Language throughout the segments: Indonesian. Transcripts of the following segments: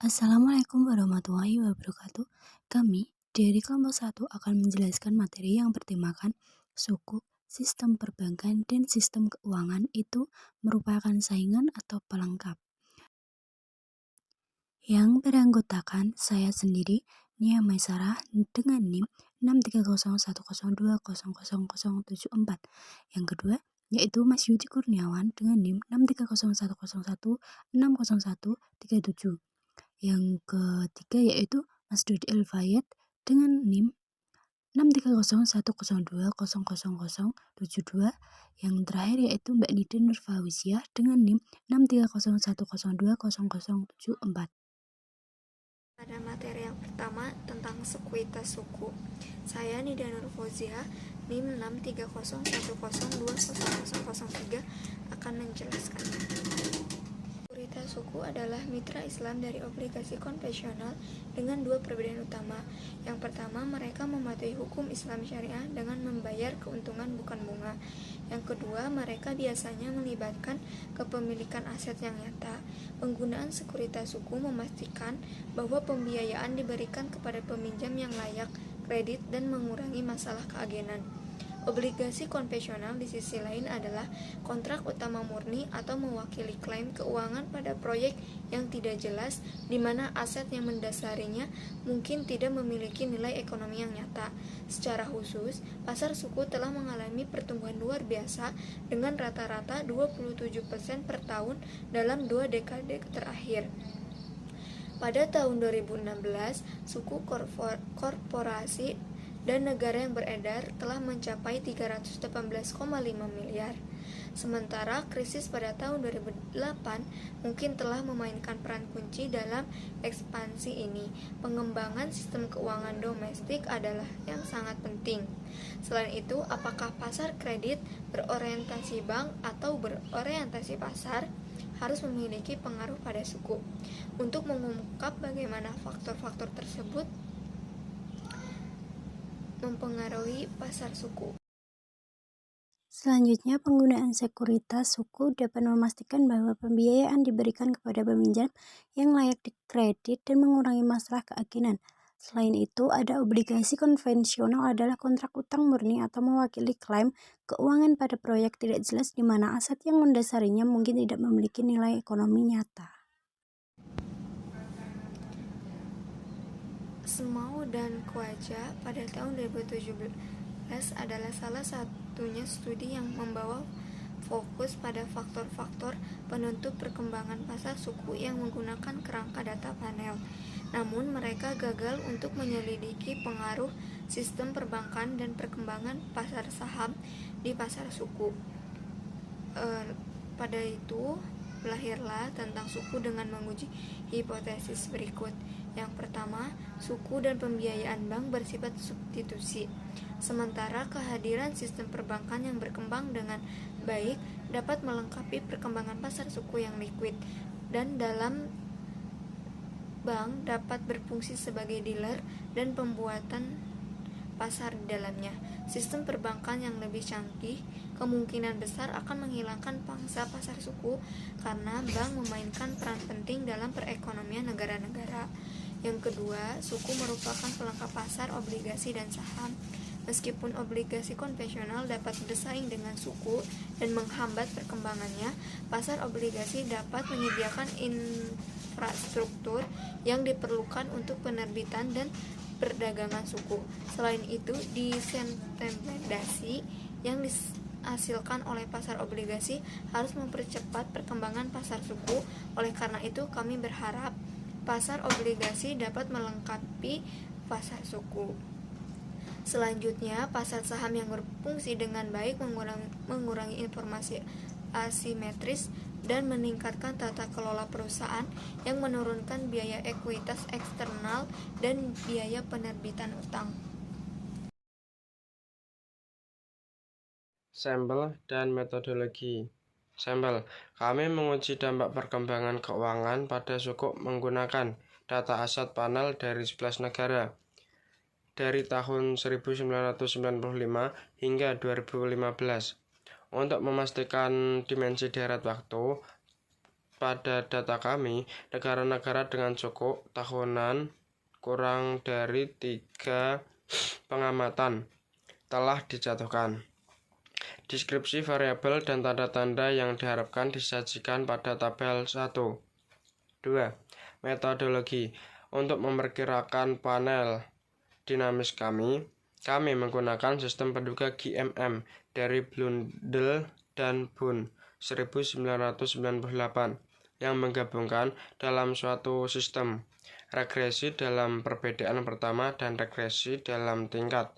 Assalamualaikum warahmatullahi wabarakatuh. Kami dari kelompok 1 akan menjelaskan materi yang bertemakan suku, sistem perbankan, dan sistem keuangan itu merupakan saingan atau pelengkap. Yang beranggotakan saya sendiri, Nia Maisarah dengan NIM 63010020074. Yang kedua, yaitu Mas Yudi Kurniawan dengan NIM 63010160137. Yang ketiga yaitu Mas Dodi Elfayet dengan NIM 63010200072. Yang terakhir yaitu Mbak Nida Nurfawiziah dengan NIM 63010200074. Pada materi yang pertama tentang sekuitas suku, saya Nida Nurfawiziah NIM 63010200003 akan menjelaskannya. Sekuitas suku adalah mitra Islam dari obligasi konvensional dengan dua perbedaan utama. Yang pertama, mereka mematuhi hukum Islam syariah dengan membayar keuntungan bukan bunga. Yang kedua, mereka biasanya melibatkan kepemilikan aset yang nyata. Penggunaan sekuritas suku memastikan bahwa pembiayaan diberikan kepada peminjam yang layak kredit dan mengurangi masalah keagenan. Obligasi konvensional di sisi lain adalah kontrak utama murni atau mewakili klaim keuangan pada proyek yang tidak jelas, di mana aset yang mendasarinya mungkin tidak memiliki nilai ekonomi yang nyata. Secara khusus, pasar suku telah mengalami pertumbuhan luar biasa dengan rata-rata 27% per tahun dalam 2 dekade terakhir. Pada tahun 2016, suku korporasi dan negara yang beredar telah mencapai 318,5 miliar. Sementara krisis pada tahun 2008 mungkin telah memainkan peran kunci dalam ekspansi ini. Pengembangan sistem keuangan domestik adalah yang sangat penting. Selain itu, apakah pasar kredit berorientasi bank atau berorientasi pasar harus memiliki pengaruh pada suku. Untuk mengungkap bagaimana faktor-faktor tersebut mempengaruhi pasar suku. Selanjutnya, penggunaan sekuritas suku dapat memastikan bahwa pembiayaan diberikan kepada peminjam yang layak dikredit dan mengurangi masalah keagenan. Selain itu, ada obligasi konvensional adalah kontrak utang murni atau mewakili klaim keuangan pada proyek tidak jelas di mana aset yang mendasarinya mungkin tidak memiliki nilai ekonomi nyata. Semau dan Kuaja pada tahun 2017 adalah salah satunya studi yang membawa fokus pada faktor-faktor penentu perkembangan pasar suku yang menggunakan kerangka data panel. Namun mereka gagal untuk menyelidiki pengaruh sistem perbankan dan perkembangan pasar saham di pasar suku. Pada itu lahirlah tentang suku dengan menguji hipotesis berikut. Yang pertama, suku dan pembiayaan bank bersifat substitusi. Sementara kehadiran sistem perbankan yang berkembang dengan baik dapat melengkapi perkembangan pasar suku yang liquid, dan dalam bank dapat berfungsi sebagai dealer dan pembuatan pasar di dalamnya. Sistem perbankan yang lebih canggih kemungkinan besar akan menghilangkan pangsa pasar suku karena bank memainkan peran penting dalam perekonomian negara-negara. Yang kedua, suku merupakan pelengkap pasar obligasi dan saham. Meskipun obligasi konvensional dapat bersaing dengan suku dan menghambat perkembangannya, pasar obligasi dapat menyediakan infrastruktur yang diperlukan untuk penerbitan dan perdagangan suku. Selain itu, disintermediasi yang dihasilkan oleh pasar obligasi harus mempercepat perkembangan pasar suku. Oleh karena itu, kami berharap pasar obligasi dapat melengkapi pasar suku. Selanjutnya, pasar saham yang berfungsi dengan baik mengurangi informasi asimetris dan meningkatkan tata kelola perusahaan yang menurunkan biaya ekuitas eksternal dan biaya penerbitan utang. Sampel dan metodologi. Sampel, kami menguji dampak perkembangan keuangan pada suku menggunakan data aset panel dari 11 negara dari tahun 1995 hingga 2015. Untuk memastikan dimensi deret waktu, pada data kami, negara-negara dengan suku tahunan kurang dari 3 pengamatan telah dijatuhkan. Deskripsi variabel dan tanda-tanda yang diharapkan disajikan pada tabel 1. 2. Metodologi. Untuk memperkirakan panel dinamis kami menggunakan sistem penduga GMM dari Blundell dan Boone 1998 yang menggabungkan dalam suatu sistem regresi dalam perbedaan pertama dan regresi dalam tingkat.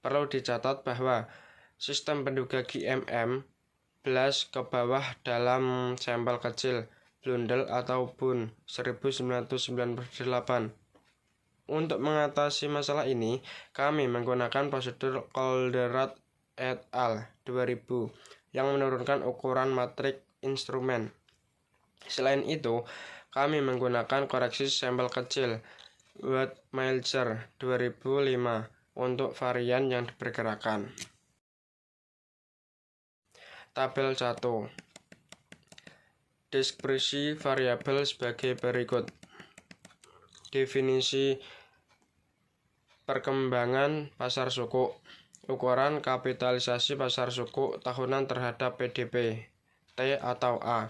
Perlu dicatat bahwa sistem penduga GMM belas ke bawah dalam sampel kecil Blundell atau Boone 1998. Untuk mengatasi masalah ini, kami menggunakan prosedur Calderat et al. 2000 yang menurunkan ukuran matrik instrumen. Selain itu, kami menggunakan koreksi sampel kecil Wertheimer 2005 untuk varian yang diperkirakan. Tabel 1. Deskripsi variabel sebagai berikut. Definisi perkembangan pasar suku. Ukuran kapitalisasi pasar suku tahunan terhadap PDB, T atau A.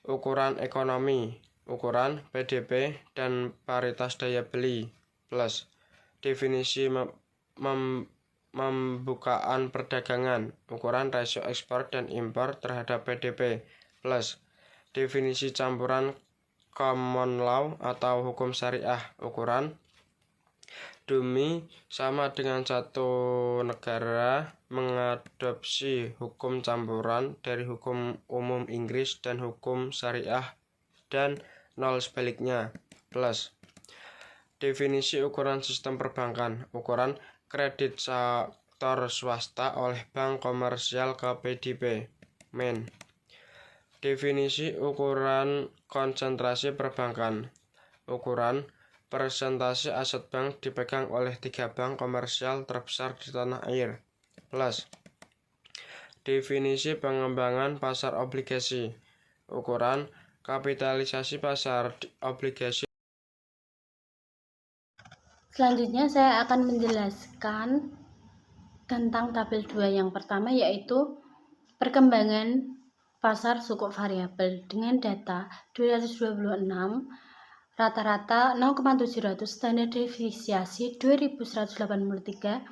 Ukuran ekonomi, ukuran PDB dan paritas daya beli, plus. Definisi pembukaan perdagangan, ukuran rasio ekspor dan impor terhadap PDB, plus. Definisi campuran common law atau hukum syariah, ukuran demi sama dengan satu negara mengadopsi hukum campuran dari hukum umum Inggris dan hukum syariah dan nol sebaliknya, plus. Definisi ukuran sistem perbankan, ukuran kredit sektor swasta oleh bank komersial ke PDB, min. Definisi ukuran konsentrasi perbankan, ukuran persentase aset bank dipegang oleh 3 bank komersial terbesar di tanah air, plus. Definisi pengembangan pasar obligasi, ukuran kapitalisasi pasar obligasi. Selanjutnya saya akan menjelaskan tentang tabel 2 yang pertama, yaitu perkembangan pasar suku variabel dengan data 226, rata-rata 0,700, standar deviasi 2183,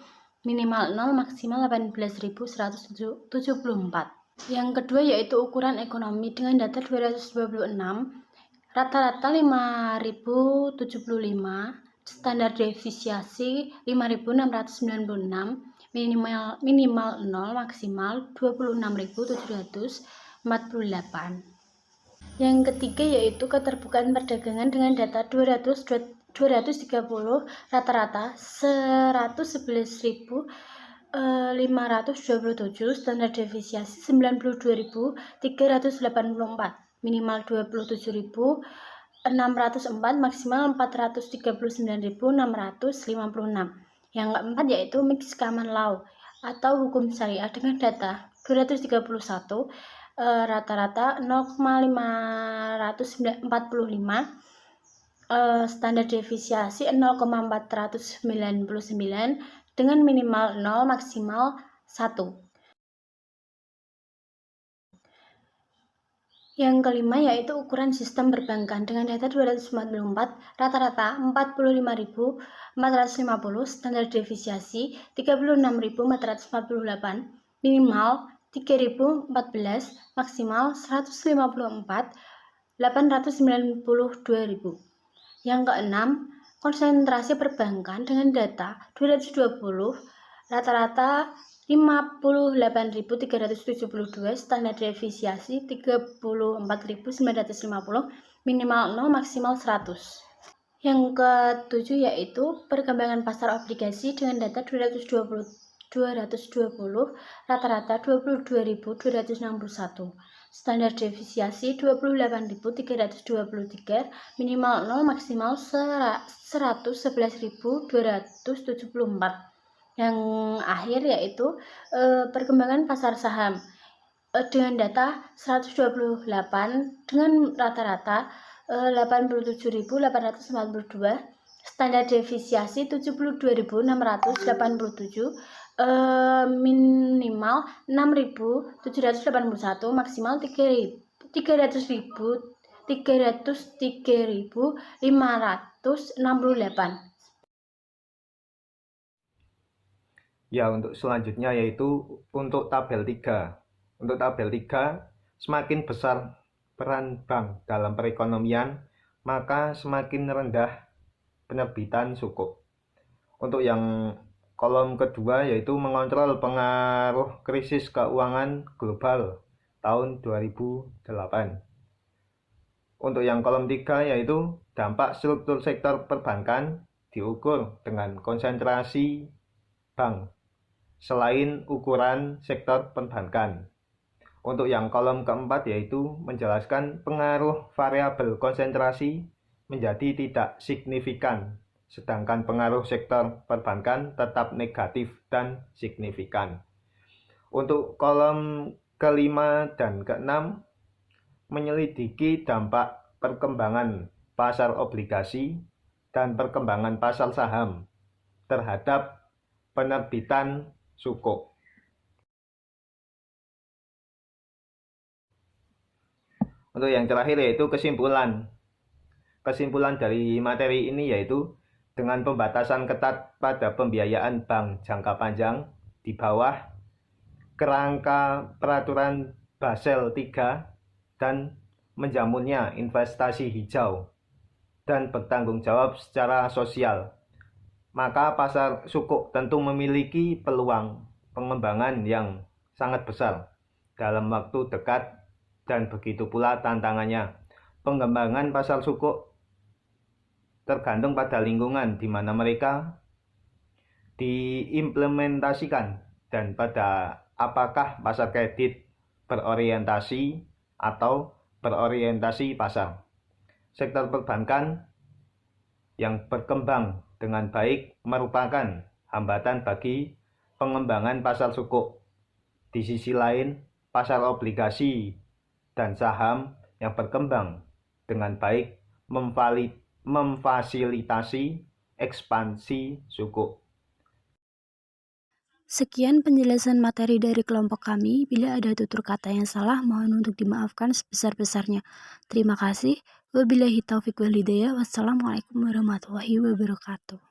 minimal 0, maksimal 18.174. Yang kedua yaitu ukuran ekonomi dengan data 226, rata-rata 5.075, standar deviasi 5.696, minimal 0, maksimal 26.748. Yang ketiga yaitu keterbukaan perdagangan dengan data 230, rata-rata 111.527, standar deviasi 92.384, minimal 27.604, maksimal 439.656. Yang keempat yaitu mixed common law atau hukum syariah dengan data 231, rata-rata 0,545, standar deviasi 0,499 dengan minimal 0, maksimal 1. Yang kelima yaitu ukuran sistem perbankan dengan data 244, rata-rata 45.450, standar deviasi 36.448, minimal 3.014, maksimal 154, 892.000. Yang keenam, konsentrasi perbankan dengan data 220, rata-rata 58.372, standar deviasi 34.950, minimal 0, maksimal 100. Yang ketujuh yaitu perkembangan pasar obligasi dengan data 220, rata-rata 22.261, standar deviasi 28.323, minimal 0, maksimal 111.274. Yang akhir yaitu perkembangan pasar saham dengan data 128 dengan rata-rata 87.892, standar deviasi 72.687, minimal 6.781, maksimal 303.568. Ya, untuk selanjutnya yaitu untuk tabel 3. Untuk tabel 3, semakin besar peran bank dalam perekonomian, maka semakin rendah penerbitan sukuk. Untuk yang kolom kedua yaitu mengontrol pengaruh krisis keuangan global tahun 2008. Untuk yang kolom 3 yaitu dampak struktur sektor perbankan diukur dengan konsentrasi bank selain ukuran sektor perbankan. Untuk yang kolom keempat yaitu menjelaskan pengaruh variabel konsentrasi menjadi tidak signifikan, sedangkan pengaruh sektor perbankan tetap negatif dan signifikan. Untuk kolom kelima dan keenam menyelidiki dampak perkembangan pasar obligasi dan perkembangan pasar saham terhadap penerbitan sukuk. Untuk yang terakhir yaitu kesimpulan. Kesimpulan dari materi ini yaitu dengan pembatasan ketat pada pembiayaan bank jangka panjang di bawah kerangka peraturan Basel III dan menjamunnya investasi hijau dan bertanggung jawab secara sosial, maka pasar sukuk tentu memiliki peluang pengembangan yang sangat besar dalam waktu dekat, dan begitu pula tantangannya. Pengembangan pasar sukuk tergantung pada lingkungan di mana mereka diimplementasikan dan pada apakah pasar kredit berorientasi atau berorientasi pasar. Sektor perbankan yang berkembang dengan baik merupakan hambatan bagi pengembangan pasar sukuk. Di sisi lain, pasar obligasi dan saham yang berkembang dengan baik memfasilitasi ekspansi sukuk. Sekian penjelasan materi dari kelompok kami. Bila ada tutur kata yang salah, mohon untuk dimaafkan sebesar-besarnya. Terima kasih. Wabillahi taufiq wal hidayah. Wassalamualaikum warahmatullahi wabarakatuh.